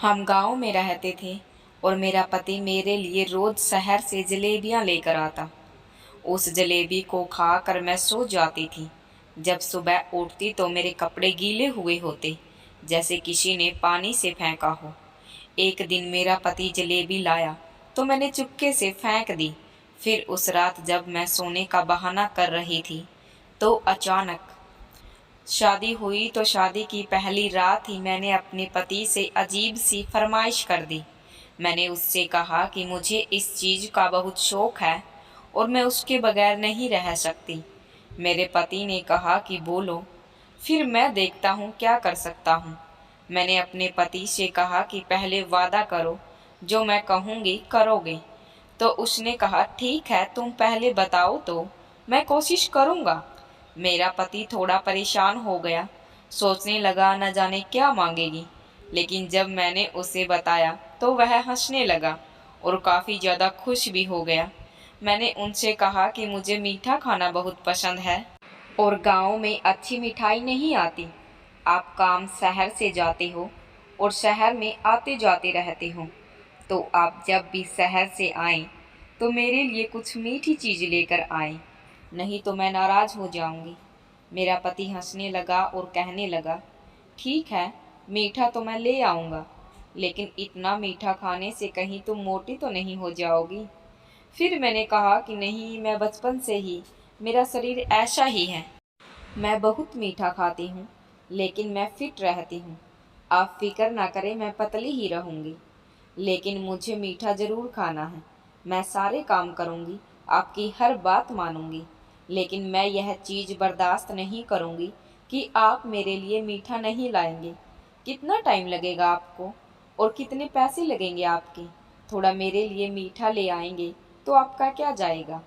हम गांव में रहते थे और मेरा पति मेरे लिए रोज शहर से जलेबियां लेकर आता। उस जलेबी को खाकर मैं सो जाती थी। जब सुबह उठती तो मेरे कपड़े गीले हुए होते, जैसे किसी ने पानी से फेंका हो। एक दिन मेरा पति जलेबी लाया तो मैंने चुपके से फेंक दी। फिर उस रात जब मैं सोने का बहाना कर रही थी तो अचानक शादी हुई तो शादी की पहली रात ही मैंने अपने पति से अजीब सी फरमाइश कर दी। मैंने उससे कहा कि मुझे इस चीज़ का बहुत शौक है और मैं उसके बगैर नहीं रह सकती। मेरे पति ने कहा कि बोलो, फिर मैं देखता हूँ क्या कर सकता हूँ। मैंने अपने पति से कहा कि पहले वादा करो, जो मैं कहूँगी करोगे। तो उसने कहा ठीक है, तुम पहले बताओ तो मैं कोशिश करूँगा। मेरा पति थोड़ा परेशान हो गया, सोचने लगा न जाने क्या मांगेगी। लेकिन जब मैंने उसे बताया तो वह हंसने लगा और काफ़ी ज़्यादा खुश भी हो गया। मैंने उनसे कहा कि मुझे मीठा खाना बहुत पसंद है और गांव में अच्छी मिठाई नहीं आती। आप काम शहर से जाते हो और शहर में आते जाते रहते हो, तो आप जब भी शहर से आएं तो मेरे लिए कुछ मीठी चीज़ लेकर आएं, नहीं तो मैं नाराज़ हो जाऊंगी। मेरा पति हंसने लगा और कहने लगा, ठीक है, मीठा तो मैं ले आऊँगा, लेकिन इतना मीठा खाने से कहीं तुम मोटी तो नहीं हो जाओगी। फिर मैंने कहा कि नहीं, मैं बचपन से ही मेरा शरीर ऐसा ही है। मैं बहुत मीठा खाती हूँ, लेकिन मैं फिट रहती हूँ। आप फिक्र ना करें, मैं पतली ही रहूँगी, लेकिन मुझे मीठा ज़रूर खाना है। मैं सारे काम करूँगी, आपकी हर बात मानूँगी, लेकिन मैं यह चीज़ बर्दाश्त नहीं करूँगी कि आप मेरे लिए मीठा नहीं लाएंगे। कितना टाइम लगेगा आपको और कितने पैसे लगेंगे आपके? थोड़ा मेरे लिए मीठा ले आएंगे तो आपका क्या जाएगा?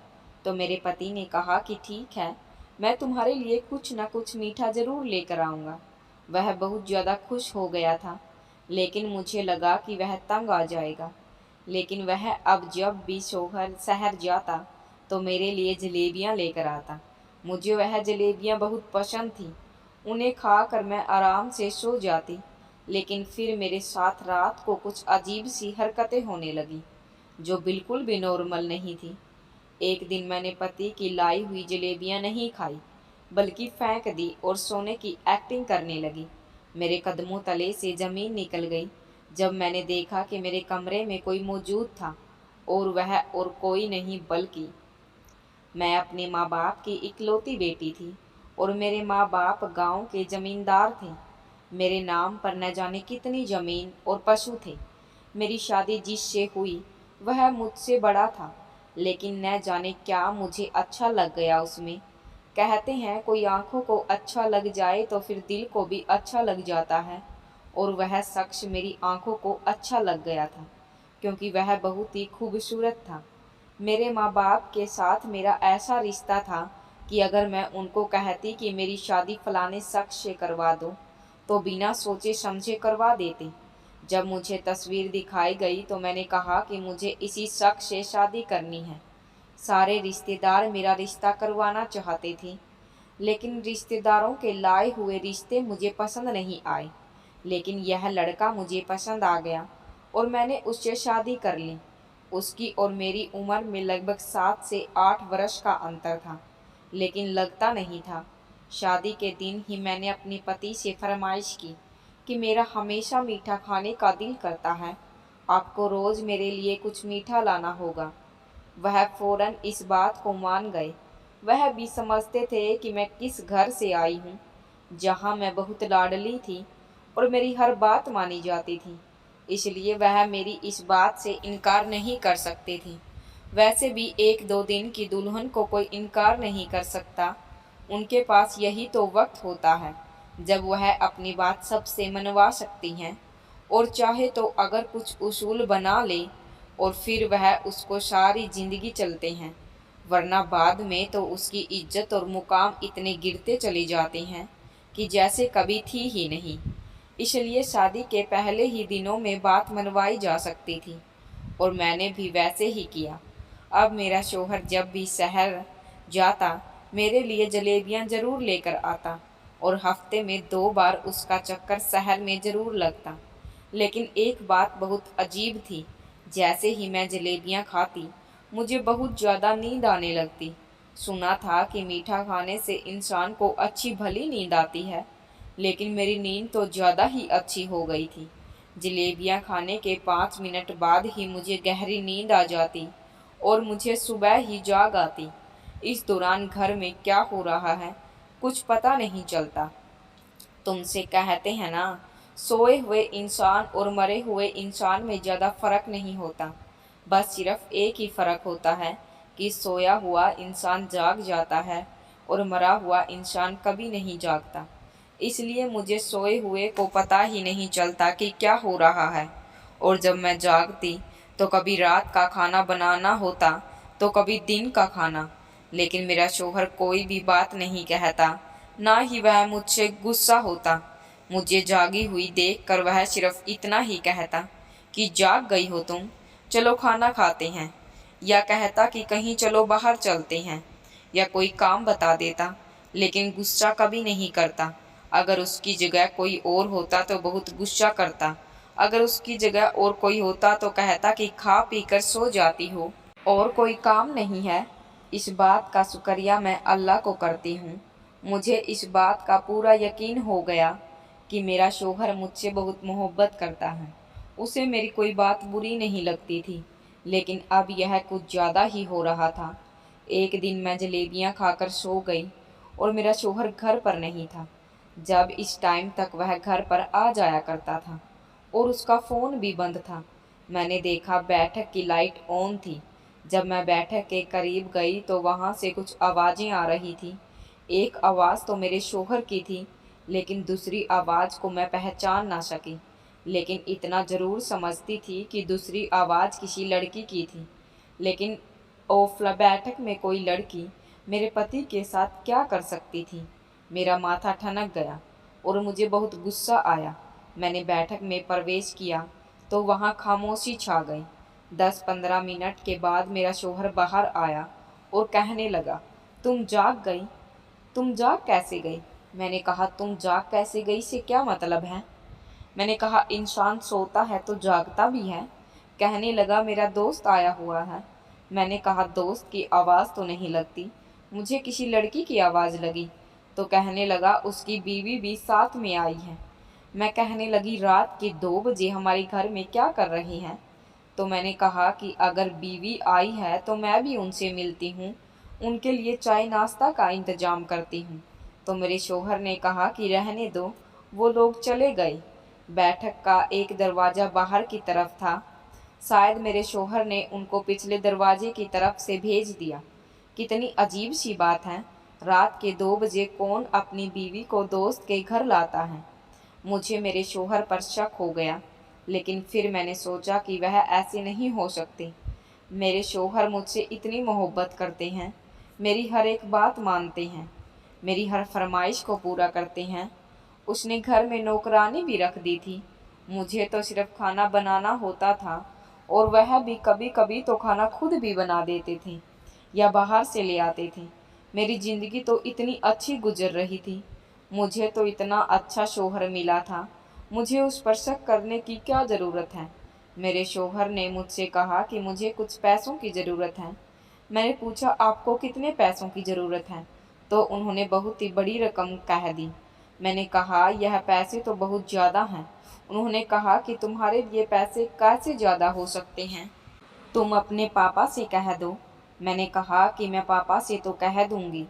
तो मेरे पति ने कहा कि ठीक है, मैं तुम्हारे लिए कुछ न कुछ मीठा ज़रूर लेकर आऊँगा। वह बहुत ज़्यादा खुश हो गया था, लेकिन मुझे लगा कि वह तंग आ जाएगा। लेकिन वह अब जब भी शोहर शहर जाता तो मेरे लिए जलेबियाँ लेकर आता। मुझे वह जलेबियाँ बहुत पसंद थीं। उन्हें खाकर मैं आराम से सो जाती, लेकिन फिर मेरे साथ रात को कुछ अजीब सी हरकतें होने लगीं, जो बिल्कुल भी नॉर्मल नहीं थी। एक दिन मैंने पति की लाई हुई जलेबियां नहीं खाई, बल्कि फेंक दी और सोने की एक्टिंग करने लगी। मेरे कदमों तले से जमीन निकल गई जब मैंने देखा कि मेरे कमरे में कोई मौजूद था, और वह और कोई नहीं बल्कि मैं अपने माँ बाप की इकलौती बेटी थी। और मेरे माँ बाप गांव के जमींदार थे। मेरे नाम पर न जाने कितनी जमीन और पशु थे। मेरी शादी जिससे हुई वह मुझसे बड़ा था, लेकिन न जाने क्या मुझे अच्छा लग गया उसमें। कहते हैं कोई आंखों को अच्छा लग जाए तो फिर दिल को भी अच्छा लग जाता है, और वह शख्स मेरी आंखों को अच्छा लग गया था, क्योंकि वह बहुत ही खूबसूरत था। मेरे माँ बाप के साथ मेरा ऐसा रिश्ता था कि अगर मैं उनको कहती कि मेरी शादी फलाने शख्स से करवा दो, तो बिना सोचे समझे करवा देते। जब मुझे तस्वीर दिखाई गई तो मैंने कहा कि मुझे इसी शख्स से शादी करनी है। सारे रिश्तेदार मेरा रिश्ता करवाना चाहते थे, लेकिन रिश्तेदारों के लाए हुए रिश्ते मुझे पसंद नहीं आए। लेकिन यह लड़का मुझे पसंद आ गया और मैंने उससे शादी कर ली। उसकी और मेरी उम्र में लगभग 7 से 8 वर्ष का अंतर था, लेकिन लगता नहीं था। शादी के दिन ही मैंने अपने पति से फरमाइश की कि मेरा हमेशा मीठा खाने का दिल करता है, आपको रोज़ मेरे लिए कुछ मीठा लाना होगा। वह फौरन इस बात को मान गए। वह भी समझते थे कि मैं किस घर से आई हूँ, जहाँ मैं बहुत लाडली थी और मेरी हर बात मानी जाती थी। इसलिए वह मेरी इस बात से इनकार नहीं कर सकते थे। वैसे भी 1-2 दिन की दुल्हन को कोई इनकार नहीं कर सकता। उनके पास यही तो वक्त होता है जब वह अपनी बात सबसे मनवा सकती हैं, और चाहे तो अगर कुछ उसूल बना ले और फिर वह उसको सारी जिंदगी चलते हैं, वरना बाद में तो उसकी इज्जत और मुकाम इतने गिरते चले जाते हैं कि जैसे कभी थी ही नहीं। इसलिए शादी के पहले ही दिनों में बात मनवाई जा सकती थी, और मैंने भी वैसे ही किया। अब मेरा शौहर जब भी शहर जाता मेरे लिए जलेबियां ज़रूर लेकर आता, और हफ्ते में 2 बार उसका चक्कर शहर में ज़रूर लगता। लेकिन एक बात बहुत अजीब थी, जैसे ही मैं जलेबियाँ खाती मुझे बहुत ज़्यादा नींद आने लगती। सुना था कि मीठा खाने से इंसान को अच्छी भली नींद आती है, लेकिन मेरी नींद तो ज़्यादा ही अच्छी हो गई थी। जलेबियाँ खाने के 5 मिनट बाद ही मुझे गहरी नींद आ जाती और मुझे सुबह ही जाग आती। इस दौरान घर में क्या हो रहा है कुछ पता नहीं चलता। तुमसे कहते हैं ना, सोए हुए इंसान और मरे हुए इंसान में ज़्यादा फर्क नहीं होता। बस सिर्फ एक ही फ़र्क होता है कि सोया हुआ इंसान जाग जाता है और मरा हुआ इंसान कभी नहीं जागता। इसलिए मुझे सोए हुए को पता ही नहीं चलता कि क्या हो रहा है। और जब मैं जागती तो कभी रात का खाना बनाना होता तो कभी दिन का खाना। लेकिन मेरा शौहर कोई भी बात नहीं कहता, ना ही वह मुझसे गुस्सा होता। मुझे जागी हुई देखकर वह सिर्फ इतना ही कहता कि जाग गई हो तुम, चलो खाना खाते हैं, या कहता कि कहीं चलो बाहर चलते हैं, या कोई काम बता देता, लेकिन गुस्सा कभी नहीं करता। अगर उसकी जगह कोई और होता तो बहुत गुस्सा करता। अगर उसकी जगह और कोई होता तो कहता कि खा पी कर सो जाती हो और कोई काम नहीं है। इस बात का शुक्रिया मैं अल्लाह को करती हूँ। मुझे इस बात का पूरा यकीन हो गया कि मेरा शौहर मुझसे बहुत मोहब्बत करता है। उसे मेरी कोई बात बुरी नहीं लगती थी, लेकिन अब यह कुछ ज़्यादा ही हो रहा था। एक दिन मैं जलेबियाँ खाकर सो गई और मेरा शौहर घर पर नहीं था। जब इस टाइम तक वह घर पर आ जाया करता था और उसका फ़ोन भी बंद था। मैंने देखा बैठक की लाइट ऑन थी। जब मैं बैठक के करीब गई तो वहाँ से कुछ आवाज़ें आ रही थी। एक आवाज़ तो मेरे शौहर की थी, लेकिन दूसरी आवाज़ को मैं पहचान ना सकी। लेकिन इतना ज़रूर समझती थी कि दूसरी आवाज़ किसी लड़की की थी। लेकिन ओफ्ला बैठक में कोई लड़की मेरे पति के साथ क्या कर सकती थी? मेरा माथा ठनक गया और मुझे बहुत गुस्सा आया। मैंने बैठक में प्रवेश किया तो वहाँ खामोशी छा गई। 10-15 मिनट के बाद मेरा शौहर बाहर आया और कहने लगा, तुम जाग गई? तुम जाग कैसे गई? मैंने कहा, तुम जाग कैसे गई से क्या मतलब है? मैंने कहा, इंसान सोता है तो जागता भी है। कहने लगा, मेरा दोस्त आया हुआ है। मैंने कहा, दोस्त की आवाज़ तो नहीं लगती, मुझे किसी लड़की की आवाज़ लगी। तो कहने लगा, उसकी बीवी भी साथ में आई है। मैं कहने लगी, रात के 2 बजे हमारे घर में क्या कर रही हैं? तो मैंने कहा कि अगर बीवी आई है तो मैं भी उनसे मिलती हूँ, उनके लिए चाय नाश्ता का इंतज़ाम करती हूँ। तो मेरे शौहर ने कहा कि रहने दो, वो लोग चले गए। बैठक का एक दरवाज़ा बाहर की तरफ था। शायद मेरे शौहर ने उनको पिछले दरवाजे की तरफ से भेज दिया। कितनी अजीब सी बात है, रात के 2 बजे कौन अपनी बीवी को दोस्त के घर लाता है? मुझे मेरे शौहर पर शक हो गया, लेकिन फिर मैंने सोचा कि वह ऐसे नहीं हो सकते। मेरे शौहर मुझसे इतनी मोहब्बत करते हैं, मेरी हर एक बात मानते हैं, मेरी हर फरमाइश को पूरा करते हैं। उसने घर में नौकरानी भी रख दी थी। मुझे तो सिर्फ खाना बनाना होता था और वह भी कभी कभी तो खाना खुद भी बना देते थे या बाहर से ले आते थे। मेरी ज़िंदगी तो इतनी अच्छी गुजर रही थी। मुझे तो इतना अच्छा शौहर मिला था, मुझे उस पर शक करने की क्या ज़रूरत है? मेरे शौहर ने मुझसे कहा कि मुझे कुछ पैसों की ज़रूरत है। मैंने पूछा, आपको कितने पैसों की ज़रूरत है? तो उन्होंने बहुत ही बड़ी रकम कह दी। मैंने कहा, यह पैसे तो बहुत ज़्यादा हैं। उन्होंने कहा कि तुम्हारे लिए पैसे कैसे ज़्यादा हो सकते हैं? तुम अपने पापा से कह दो। मैंने कहा कि मैं पापा से तो कह दूंगी,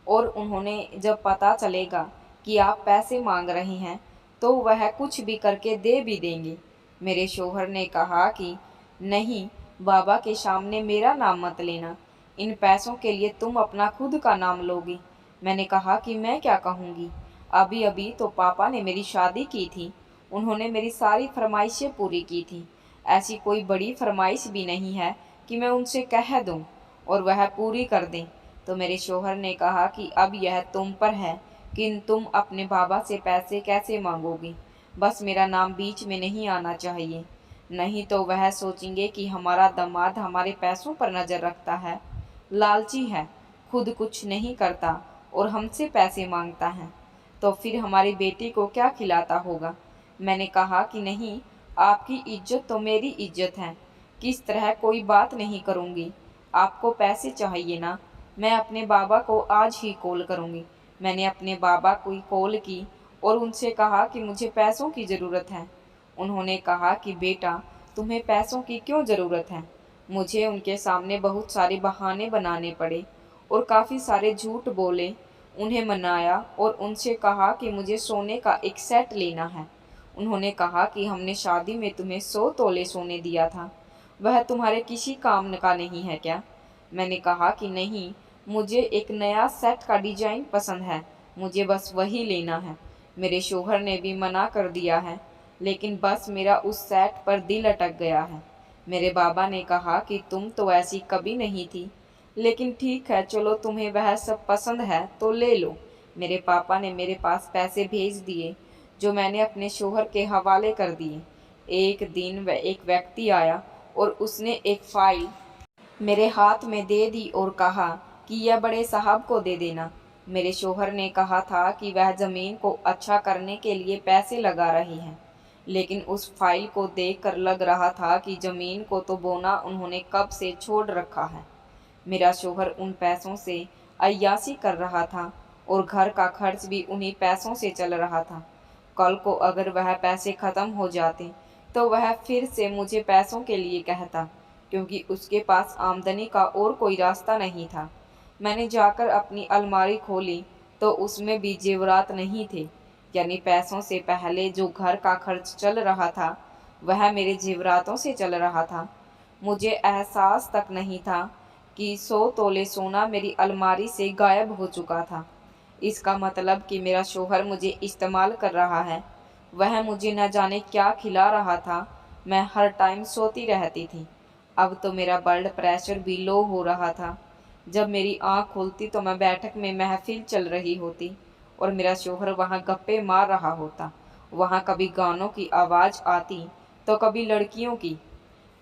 और उन्होंने जब पता चलेगा कि आप पैसे मांग रही हैं तो वह कुछ भी करके दे भी देंगे। मेरे शौहर ने कहा कि नहीं, बाबा के सामने मेरा नाम मत लेना, इन पैसों के लिए तुम अपना खुद का नाम लोगी। मैंने कहा कि मैं क्या कहूँगी, अभी अभी तो पापा ने मेरी शादी की थी, उन्होंने मेरी सारी फरमाइशें पूरी की थी। ऐसी कोई बड़ी फरमाइश भी नहीं है कि मैं उनसे कह दूं और वह पूरी कर दें। तो मेरे शौहर ने कहा कि अब यह तुम पर है कि तुम अपने बाबा से पैसे कैसे मांगोगी। बस मेरा नाम बीच में नहीं आना चाहिए, नहीं तो वह सोचेंगे कि हमारा दामाद हमारे पैसों पर नज़र रखता है, लालची है, खुद कुछ नहीं करता और हमसे पैसे मांगता है। तो फिर हमारी बेटी को क्या खिलाता होगा? मैंने कहा कि नहीं, आपकी इज्जत तो मेरी इज्जत है, किस तरह कोई बात नहीं करूँगी। आपको पैसे चाहिए ना, मैं अपने बाबा को आज ही कॉल करूँगी। मैंने अपने बाबा को कॉल की और उनसे कहा कि मुझे पैसों की ज़रूरत है। उन्होंने कहा कि बेटा, तुम्हें पैसों की क्यों ज़रूरत है। मुझे उनके सामने बहुत सारे बहाने बनाने पड़े और काफ़ी सारे झूठ बोले। उन्हें मनाया और उनसे कहा कि मुझे सोने का एक सेट लेना है। उन्होंने कहा कि हमने शादी में तुम्हें 100 तोले सोने दिया था, वह तुम्हारे किसी काम का नहीं है क्या। मैंने कहा कि नहीं, मुझे एक नया सेट का डिजाइन पसंद है, मुझे बस वही लेना है। मेरे शोहर ने भी मना कर दिया है, लेकिन बस मेरा उस सेट पर दिल अटक गया है। मेरे बाबा ने कहा कि तुम तो ऐसी कभी नहीं थी, लेकिन ठीक है, चलो तुम्हें वह सब पसंद है तो ले लो। मेरे पापा ने मेरे पास पैसे भेज दिए, जो मैंने अपने शोहर के हवाले कर दिए। एक दिन वह एक व्यक्ति आया और उसने एक फाइल मेरे हाथ में दे दी और कहा कि यह बड़े साहब को दे देना। मेरे शोहर ने कहा था कि वह ज़मीन को अच्छा करने के लिए पैसे लगा रही हैं, लेकिन उस फाइल को देखकर लग रहा था कि ज़मीन को तो बोना उन्होंने कब से छोड़ रखा है। मेरा शोहर उन पैसों से अय्याशी कर रहा था और घर का खर्च भी उन्हीं पैसों से चल रहा था। कल को अगर वह पैसे ख़त्म हो जाते तो वह फिर से मुझे पैसों के लिए कहता, क्योंकि उसके पास आमदनी का और कोई रास्ता नहीं था। मैंने जाकर अपनी अलमारी खोली तो उसमें भी जेवरात नहीं थे, यानी पैसों से पहले जो घर का खर्च चल रहा था वह मेरे जेवरातों से चल रहा था। मुझे एहसास तक नहीं था कि 100 तोले सोना मेरी अलमारी से गायब हो चुका था। इसका मतलब कि मेरा शोहर मुझे इस्तेमाल कर रहा है। वह मुझे न जाने क्या खिला रहा था। मैं हर टाइम सोती रहती थी। अब तो मेरा ब्लड प्रेशर भी लो हो रहा था। जब मेरी आँख खुलती तो मैं बैठक में महफिल चल रही होती और मेरा शोहर वहाँ गप्पे मार रहा होता। वहाँ कभी गानों की आवाज़ आती तो कभी लड़कियों की।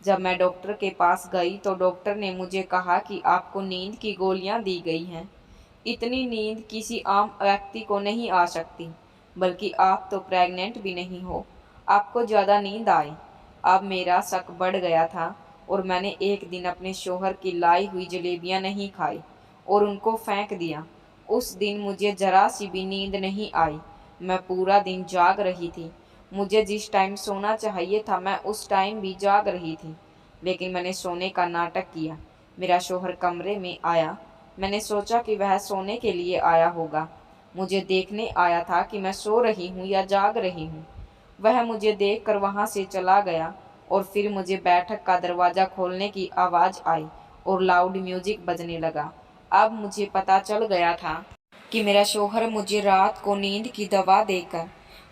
जब मैं डॉक्टर के पास गई तो डॉक्टर ने मुझे कहा कि आपको नींद की गोलियां दी गई हैं। इतनी नींद किसी आम व्यक्ति को नहीं आ सकती, बल्कि आप तो प्रेग्नेंट भी नहीं हो, आपको ज़्यादा नींद आए। अब मेरा शक बढ़ गया था और मैंने एक दिन अपने शोहर की लाई हुई जलेबियां नहीं खाई और उनको फेंक दिया। उस दिन मुझे जरा सी भी नींद नहीं आई। मैं पूरा दिन जाग रही थी। मुझे जिस टाइम सोना चाहिए था मैं उस टाइम भी जाग रही थी, लेकिन मैंने सोने का नाटक किया। मेरा शोहर कमरे में आया। मैंने सोचा कि वह सोने के लिए आया होगा, मुझे देखने आया था कि मैं सो रही हूँ या जाग रही हूँ। वह मुझे देखकर वहाँ से चला गया और फिर मुझे बैठक का दरवाज़ा खोलने की आवाज़ आई और लाउड म्यूजिक बजने लगा। अब मुझे पता चल गया था कि मेरा शोहर मुझे रात को नींद की दवा देकर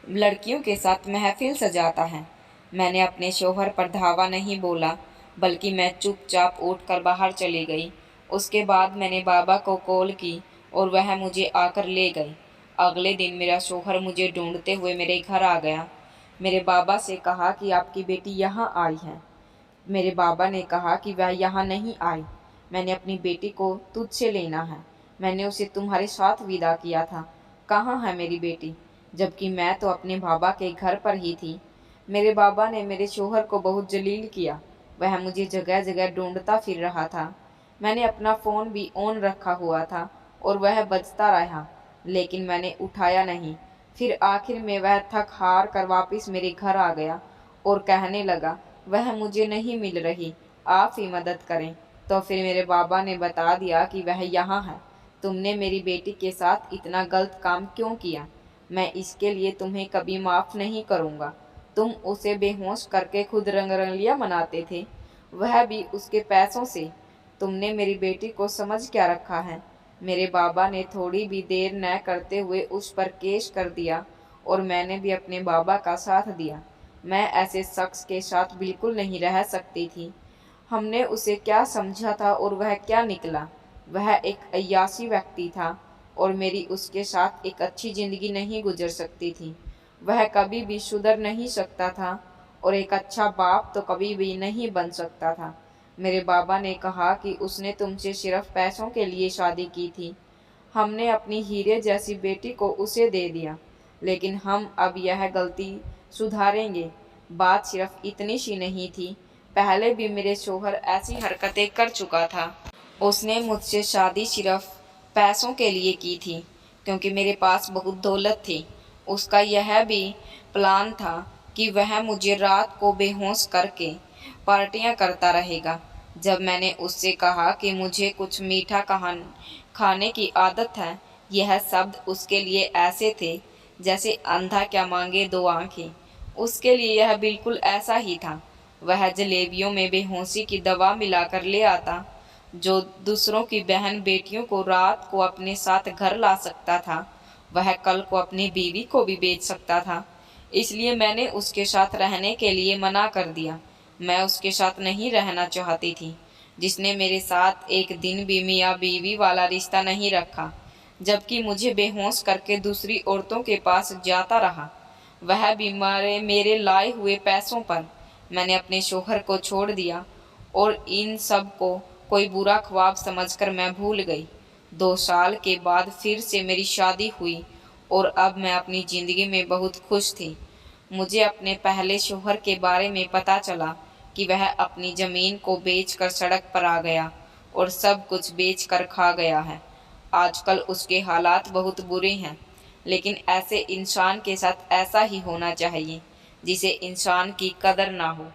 लड़कियों के साथ महफिल सजाता है। मैंने अपने शोहर पर धावा नहीं बोला, बल्कि मैं चुपचाप उठकर बाहर चली गई। उसके बाद मैंने बाबा को कॉल की और वह मुझे आकर ले गए। अगले दिन मेरा शोहर मुझे ढूंढते हुए मेरे घर आ गया। मेरे बाबा से कहा कि आपकी बेटी यहाँ आई है। मेरे बाबा ने कहा कि वह यहाँ नहीं आई। मैंने अपनी बेटी को तुझसे लेना है। मैंने उसे तुम्हारे साथ विदा किया था। कहाँ है मेरी बेटी? जबकि मैं तो अपने बाबा के घर पर ही थी। मेरे बाबा ने मेरे शोहर को बहुत जलील किया। वह मुझे जगह जगह ढूंढता फिर रहा था। मैंने अपना फ़ोन भी ऑन रखा हुआ था और वह बजता रहा, लेकिन मैंने उठाया नहीं। फिर आखिर में वह थक हार कर वापस मेरे घर आ गया और कहने लगा, वह मुझे नहीं मिल रही, आप ही मदद करें। तो फिर मेरे बाबा ने बता दिया कि वह यहाँ है। तुमने मेरी बेटी के साथ इतना गलत काम क्यों किया? मैं इसके लिए तुम्हें कभी माफ़ नहीं करूँगा। तुम उसे बेहोश करके खुद रंगरलियाँ मनाते थे, वह भी उसके पैसों से। तुमने मेरी बेटी को समझ क्या रखा है? मेरे बाबा ने थोड़ी भी देर न करते हुए उस पर केस कर दिया और मैंने भी अपने बाबा का साथ दिया। मैं ऐसे शख्स के साथ बिल्कुल नहीं रह सकती थी। हमने उसे क्या समझा था और वह क्या निकला। वह एक अय्याशी व्यक्ति था और मेरी उसके साथ एक अच्छी ज़िंदगी नहीं गुजर सकती थी। वह कभी भी सुधर नहीं सकता था और एक अच्छा बाप तो कभी भी नहीं बन सकता था। मेरे बाबा ने कहा कि उसने तुमसे सिर्फ पैसों के लिए शादी की थी। हमने अपनी हीरे जैसी बेटी को उसे दे दिया, लेकिन हम अब यह गलती सुधारेंगे। बात सिर्फ इतनी सी नहीं थी, पहले भी मेरे शौहर ऐसी हरकतें कर चुका था। उसने मुझसे शादी सिर्फ पैसों के लिए की थी, क्योंकि मेरे पास बहुत दौलत थी। उसका यह भी प्लान था कि वह मुझे रात को बेहोश करके पार्टियां करता रहेगा। जब मैंने उससे कहा कि मुझे कुछ मीठा खाने की आदत है, यह शब्द उसके लिए ऐसे थे जैसे अंधा क्या मांगे दो आंखें। उसके लिए यह बिल्कुल ऐसा ही था। वह जलेबियों में बेहोशी की दवा मिलाकर ले आता, जो दूसरों की बहन बेटियों को रात को अपने साथ घर ला सकता था, वह कल को अपनी बीवी को भी बेच सकता था। इसलिए मैंने उसके साथ रहने के लिए मना कर दिया। मैं उसके साथ नहीं रहना चाहती थी, जिसने मेरे साथ एक दिन भी मियाँ बीवी वाला रिश्ता नहीं रखा, जबकि मुझे बेहोश करके दूसरी औरतों के पास जाता रहा, वह भी मेरे लाए हुए पैसों पर। मैंने अपने शौहर को छोड़ दिया और इन सब को कोई बुरा ख्वाब समझकर मैं भूल गई। 2 साल के बाद फिर से मेरी शादी हुई और अब मैं अपनी ज़िंदगी में बहुत खुश थी। मुझे अपने पहले शौहर के बारे में पता चला कि वह अपनी ज़मीन को बेचकर सड़क पर आ गया और सब कुछ बेचकर खा गया है। आजकल उसके हालात बहुत बुरे हैं, लेकिन ऐसे इंसान के साथ ऐसा ही होना चाहिए, जिसे इंसान की कदर ना हो।